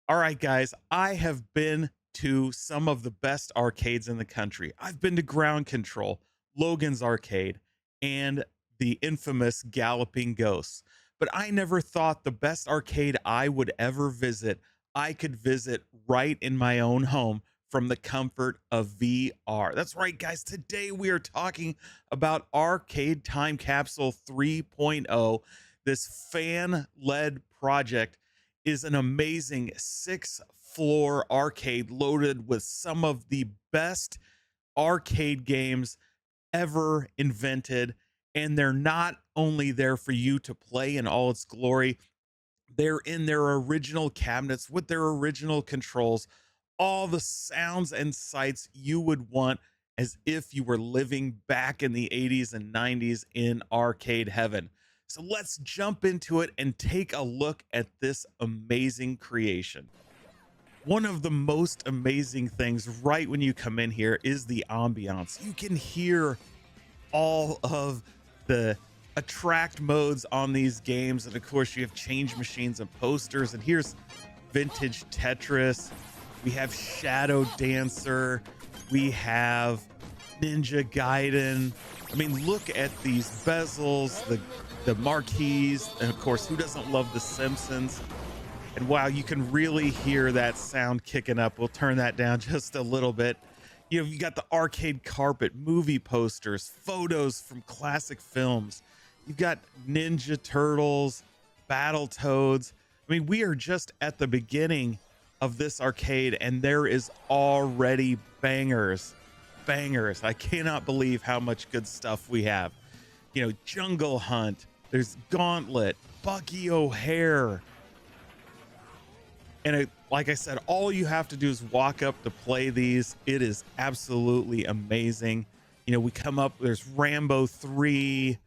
All right, guys, I have been to some of the best arcades in the country. I've been to Ground Control, Logan's Arcade, and the infamous Galloping Ghosts. But I never thought the best arcade I would ever visit, I could visit right in my own home from the comfort of VR. That's right, guys. Today we are talking about Arcade Time Capsule 3.0, this fan led project is an amazing six-floor arcade loaded with some of the best arcade games ever invented. And they're not only there for you to play in all its glory, they're in their original cabinets with their original controls, all the sounds and sights you would want as if you were living back in the 80s and 90s in arcade heaven. So let's jump into it and take a look at this amazing creation. One of the most amazing things right when you come in here is the ambiance. You can hear all of the attract modes on these games, and of course you have change machines and posters, and here's vintage Tetris. We have Shadow Dancer, we have Ninja Gaiden. I mean, look at these bezels, the marquees, and of course, who doesn't love The Simpsons? And wow, you can really hear that sound kicking up. We'll turn that down just a little bit. You know, you got the arcade carpet, movie posters, photos from classic films. You've got Ninja Turtles, Battletoads. I mean, we are just at the beginning of this arcade, and there is already bangers. I cannot believe how much good stuff we have. You know, Jungle Hunt, there's Gauntlet, Bucky O'Hare. And like I said, all you have to do is walk up to play these. It is absolutely amazing. You know, we come up, there's Rambo 3,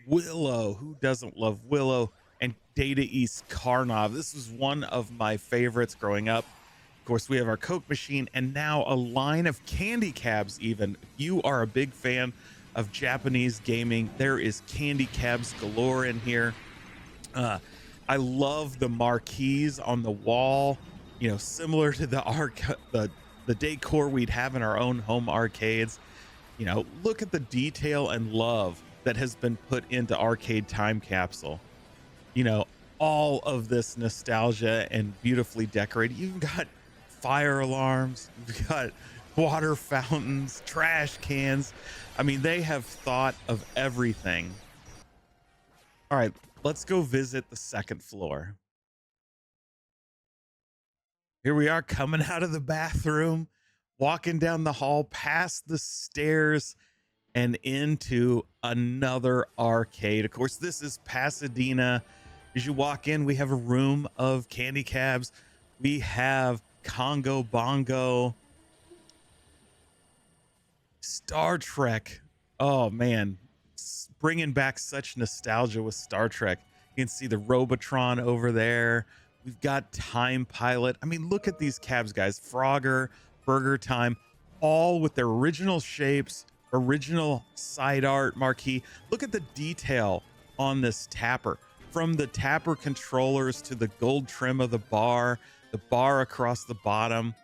Willow, who doesn't love Willow, and Data East Karnov. This was one of my favorites growing up. Of course, we have our Coke machine and now a line of candy cabs. Even if you are a big fan of Japanese gaming, there is candy cabs galore in here. I love the marquees on the wall, you know, similar to the decor we'd have in our own home arcades. You know, look at the detail and love that has been put into Arcade Time Capsule. You know, all of this nostalgia and beautifully decorated. You've got fire alarms, you've got water fountains, trash cans. I mean, they have thought of everything. All right, let's go visit the second floor. Here we are coming out of the bathroom, walking down the hall, past the stairs, and into another arcade. Of course, this is Pasadena. As you walk in, we have a room of candy cabs. We have Congo Bongo, Star Trek. Oh man, bringing back such nostalgia with Star Trek. You can see the Robotron over there. We've got Time Pilot. I mean, look at these cabs, guys. Frogger, Burger Time, all with their original shapes, original side art marquee. Look at the detail on this tapper, from the tapper controllers to the gold trim of the bar across the bottom.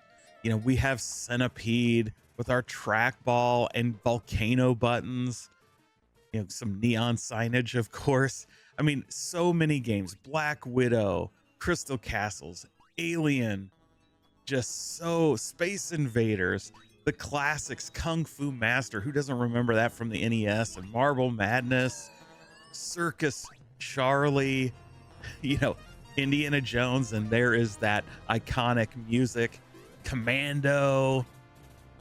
You know, we have Centipede with our trackball and volcano buttons. You know, some neon signage, of course. I mean, so many games. Black Widow, Crystal Castles, Alien, just so Space Invaders, the classics, Kung Fu Master. Who doesn't remember that from the NES? And Marble Madness, Circus Charlie, you know, Indiana Jones, and there is that iconic music. Commando,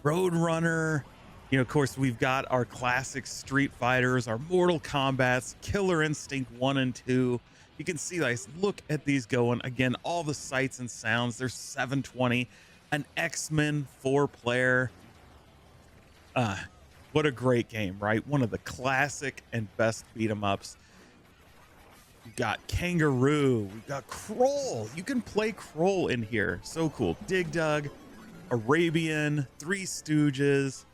Roadrunner. You know, of course, we've got our classic Street Fighters, our Mortal Kombats, Killer Instinct 1 and 2. You can see, guys, look at these going. Again, all the sights and sounds. There's 720, an X-Men 4-player. What a great game, right? One of the classic and best beat 'em ups. We got Kangaroo, we got Kroll. You can play Kroll in here. So cool. Dig Dug, Arabian, Three Stooges,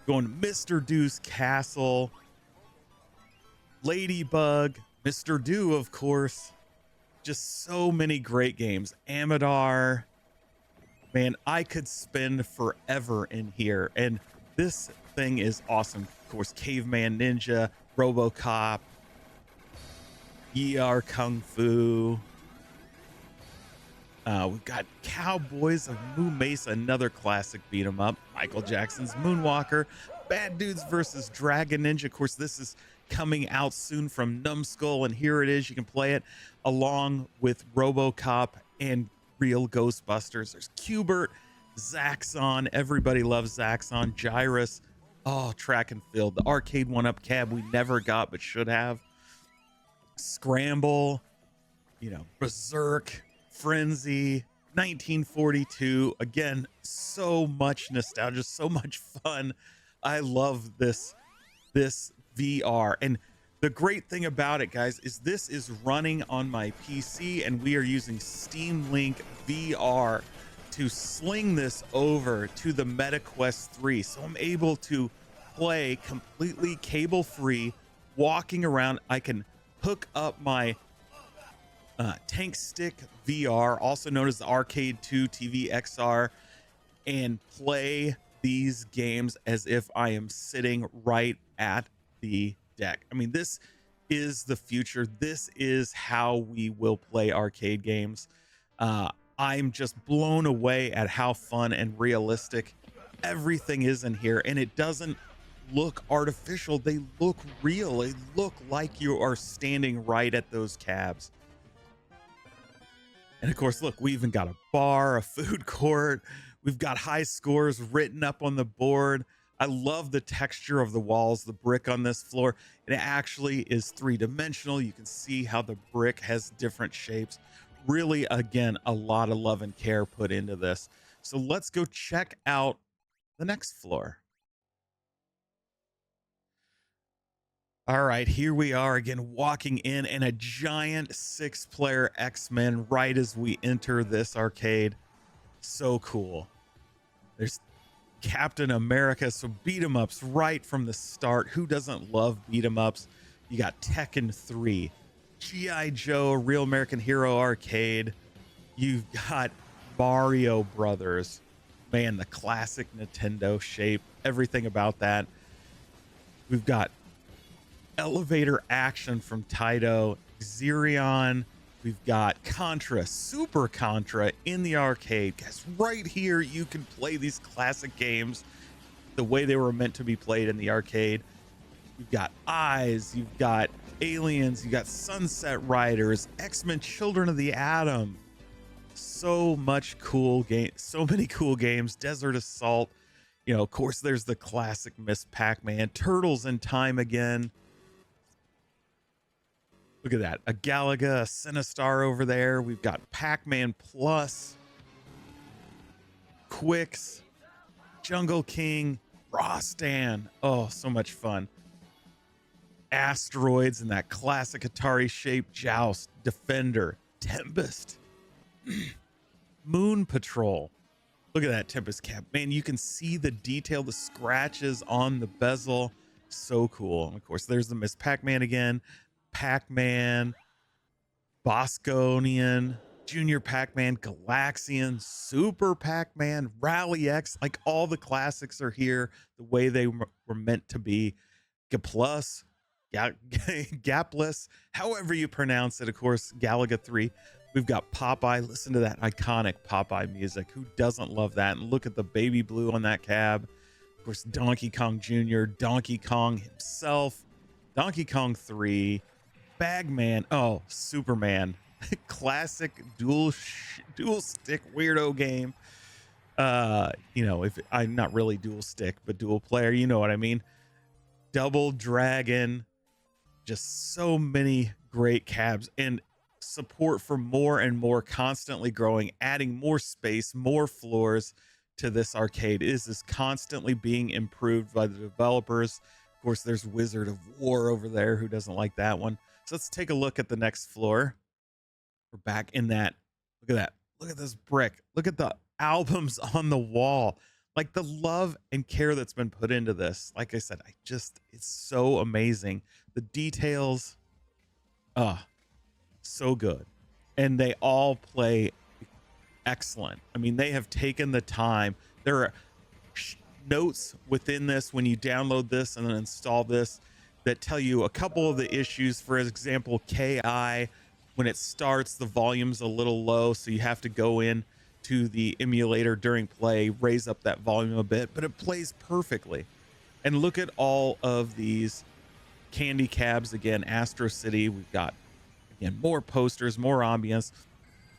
going Mr. Doo's Castle, Ladybug, Mr. Do, of course. Just so many great games. Amadar, Man, I could spend forever in here. And this thing is awesome. Of course, Caveman Ninja, RoboCop, ER Kung Fu. We've got Cowboys of Moo Mesa, another classic beat 'em up. Michael Jackson's Moonwalker, Bad Dudes versus Dragon Ninja. Of course, this is coming out soon from Numbskull, and here it is. You can play it along with RoboCop and Real Ghostbusters. There's Qbert, Zaxxon. Everybody loves Zaxxon. Gyrus. Oh, Track and Field. The arcade one-up cab we never got but should have. Scramble. Berserk. Frenzy, 1942. Again, so much nostalgia, so much fun. I love this VR. And the great thing about it, guys, is this is running on my PC, and we are using Steam Link VR to sling this over to the MetaQuest 3. So I'm able to play completely cable free, walking around. I can hook up my Tank Stick VR, also known as the Arcade 2 TV XR, and play these games as if I am sitting right at the deck. I mean, this is the future. This is how we will play arcade games. I'm just blown away at how fun and realistic everything is in here, and it doesn't look artificial. They look real. They look like you are standing right at those cabs. And of course, look, we even got a bar, a food court. We've got high scores written up on the board. I love the texture of the walls, the brick on this floor. It actually is three-dimensional. You can see how the brick has different shapes. Really, again, a lot of love and care put into this. So let's go check out the next floor. All right, here we are again, walking in, and a giant 6-player X-Men right as we enter this arcade. So cool. There's Captain America, so beat 'em ups right from the start. Who doesn't love beat 'em ups? You got Tekken 3, G.I. Joe, Real American Hero Arcade. You've got Mario Brothers. Man, the classic Nintendo shape, everything about that. We've got Elevator Action from Taito, Xerion. We've got Contra, Super Contra in the arcade. Guys, right here you can play these classic games the way they were meant to be played in the arcade. You've got Eyes, you've got Aliens, you've got Sunset Riders, X-Men Children of the Atom. So much cool game, so many cool games. Desert Assault. Of course, there's the classic Miss Pac-Man, Turtles in Time Again. Look at that. A Galaga, a Sinistar over there. We've got Pac-Man Plus, Quicks, Jungle King, Rostan. Oh, so much fun. Asteroids in that classic Atari shape. Joust, Defender, Tempest, Moon Patrol. Look at that Tempest cap. Man, you can see the detail, the scratches on the bezel. So cool. And of course, there's the Miss Pac-Man again. Pac-Man, Bosconian, Junior Pac-Man, Galaxian, Super Pac-Man, Rally X. Like, all the classics are here the way they were meant to be. Gaplus, Gapless, however you pronounce it. Of course, Galaga 3. We've got Popeye. Listen to that iconic Popeye music. Who doesn't love that? And look at the baby blue on that cab. Of course, Donkey Kong Jr., Donkey Kong himself, Donkey Kong 3, Bagman. Oh, Superman. Classic dual stick weirdo game. If I'm not really dual stick, but dual player, you know what I mean. Double Dragon. Just so many great cabs, and support for more and more, constantly growing, adding more space, more floors to this arcade. It is constantly being improved by the developers. Of course, there's Wizard of War over there. Who doesn't like that one? So let's take a look at the next floor. We're back in that. Look at that. Look at this brick. Look at the albums on the wall. Like, the love and care that's been put into this. Like I said, it's so amazing. The details, so good. And they all play excellent. I mean, they have taken the time. There are notes within this when you download this and then install this that tell you a couple of the issues. For example, KI, when it starts, the volume's a little low, so you have to go in to the emulator during play, raise up that volume a bit, but it plays perfectly. And look at all of these candy cabs. Again, Astro City, we've got, again, more posters, more ambience.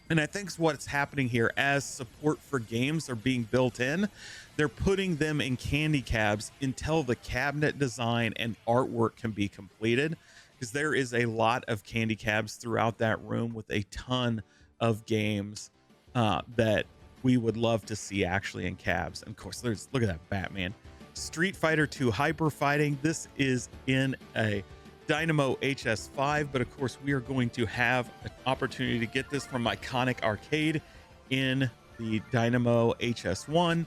And I think what's happening here, as support for games are being built in, they're putting them in candy cabs until the cabinet design and artwork can be completed, because there is a lot of candy cabs throughout that room with a ton of games that we would love to see actually in cabs. And of course, there's, look at that Batman. Street Fighter 2 Hyper Fighting. This is in a Dynamo HS5, but of course we are going to have an opportunity to get this from Iconic Arcade in the Dynamo HS1.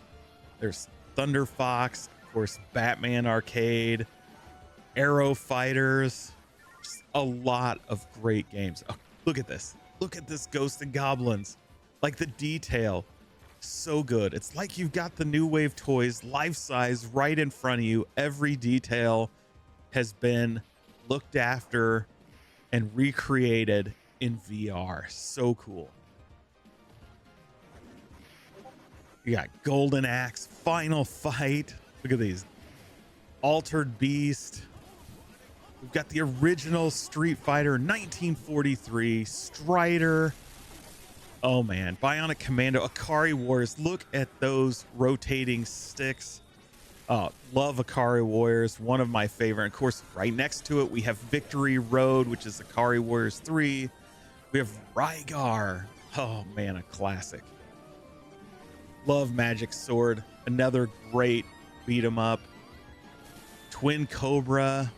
There's Thunder Fox, of course, Batman Arcade, Arrow Fighters, just a lot of great games. Oh, look at this. Look at this Ghosts and Goblins. Like the detail, so good. It's like you've got the New Wave toys life size right in front of you. Every detail has been looked after and recreated in VR. So cool. You got Golden Axe, Final Fight. Look at these. Altered Beast. We've got the original Street Fighter 1943, Strider. Oh man, Bionic Commando, Akari Warriors. Look at those rotating sticks. Love Akari Warriors, one of my favorite. Of course, right next to it, we have Victory Road, which is Akari Warriors 3. We have Rygar. Oh man, a classic. Love Magic Sword, another great beat 'em up. Twin Cobra.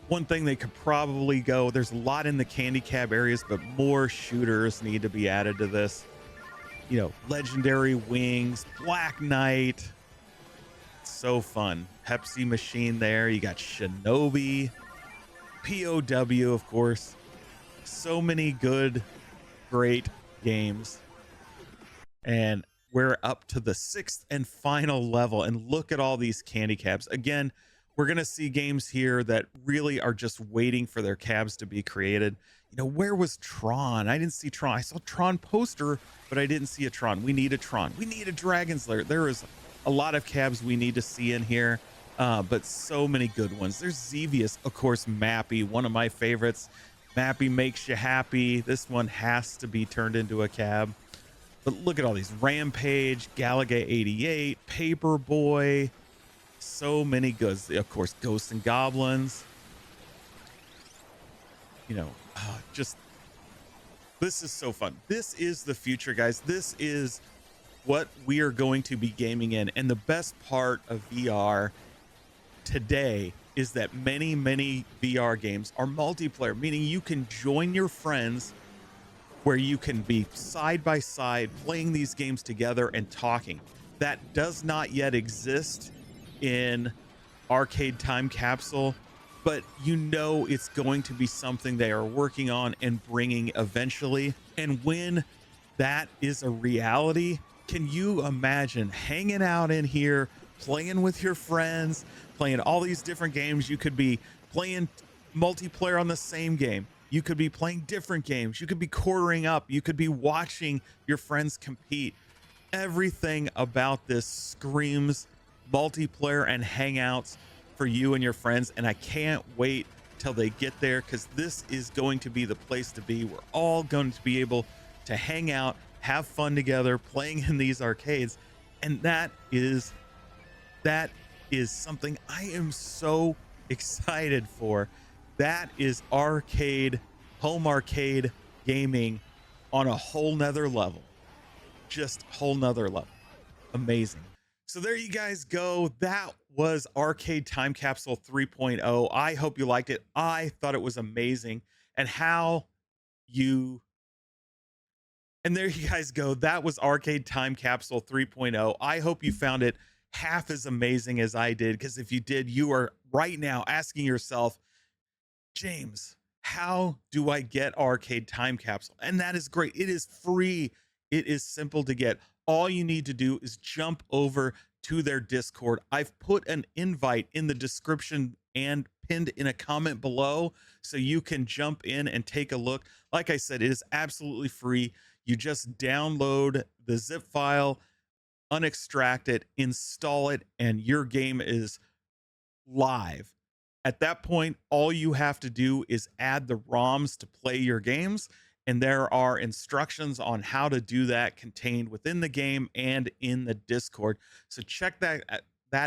One thing they could probably go, there's a lot in the candy cab areas, but more shooters need to be added to this. You know, Legendary Wings, Black Knight. So fun. Pepsi Machine there. You got Shinobi, POW, of course. So many good, great games. And we're up to the 6th and final level. And look at all these candy cabs. Again, we're going to see games here that really are just waiting for their cabs to be created. You know, where was Tron? I didn't see Tron. I saw Tron poster, but I didn't see a Tron. We need a Tron. We need a Dragon's Lair. There is a lot of cabs we need to see in here, but so many good ones. There's Xevious, of course, Mappy, one of my favorites. Mappy makes you happy. This one has to be turned into a cab. But look at all these. Rampage, Galaga 88, Paperboy. So many goods. Of course, Ghosts and Goblins. You know, just, this is so fun. This is the future, guys. This is what we are going to be gaming in. And the best part of VR today is that many, many VR games are multiplayer, meaning you can join your friends where you can be side by side playing these games together and talking. That does not yet exist in Arcade Time Capsule, but you know it's going to be something they are working on and bringing eventually. And when that is a reality, can you imagine hanging out in here, playing with your friends, playing all these different games? You could be playing multiplayer on the same game. You could be playing different games. You could be quartering up. You could be watching your friends compete. Everything about this screams multiplayer and hangouts for you and your friends. And I can't wait till they get there, because this is going to be the place to be. We're all going to be able to hang out, have fun together, playing in these arcades. And that is something I am so excited for. That is arcade, home arcade gaming on a whole nother level. Just whole nother level. Amazing. So there you guys go. That was Arcade Time Capsule 3.0. I hope you liked it. I thought it was amazing. And there you guys go. That was Arcade Time Capsule 3.0. I hope you found it half as amazing as I did, because if you did, you are right now asking yourself, James, how do I get Arcade Time Capsule? And that is great. It is free. It is simple to get. All you need to do is jump over to their Discord. I've put an invite in the description and pinned in a comment below so you can jump in and take a look. Like I said, it is absolutely free. You just download the zip file, unextract it, install it, and your game is live. At that point, all you have to do is add the ROMs to play your games, and there are instructions on how to do that contained within the game and in the Discord. So check that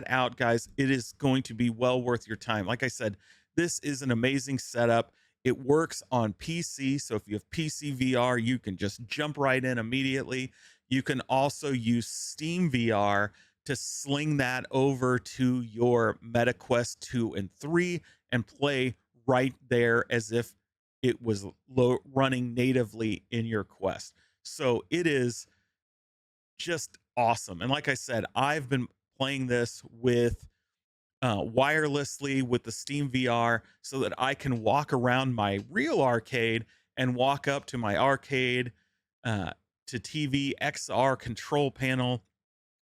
out, guys. It is going to be well worth your time. Like I said, this is an amazing setup. It works on PC, so if you have PC VR, you can just jump right in immediately. You can also use Steam VR to sling that over to your MetaQuest 2 and 3 and play right there as if it was running natively in your Quest. So it is just awesome. And like I said, I've been playing this with wirelessly with the Steam VR so that I can walk around my real arcade and walk up to my arcade to TV XR control panel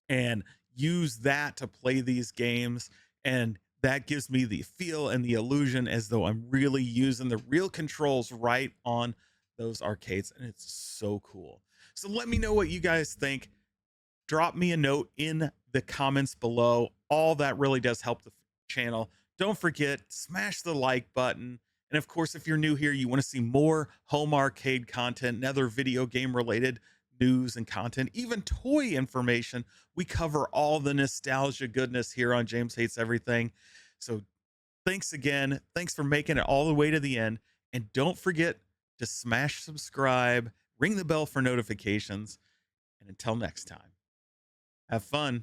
and use that to play these games. And that gives me the feel and the illusion as though I'm really using the real controls right on those arcades. And it's so cool. So let me know what you guys think. Drop me a note in the comments below. All that really does help the channel. Don't forget, smash the like button. And of course, if you're new here, you want to see more home arcade content and other video game related news and content, even toy information. We cover all the nostalgia goodness here on James Hates Everything. So thanks again. Thanks for making it all the way to the end. And don't forget to smash subscribe, ring the bell for notifications. And until next time, have fun.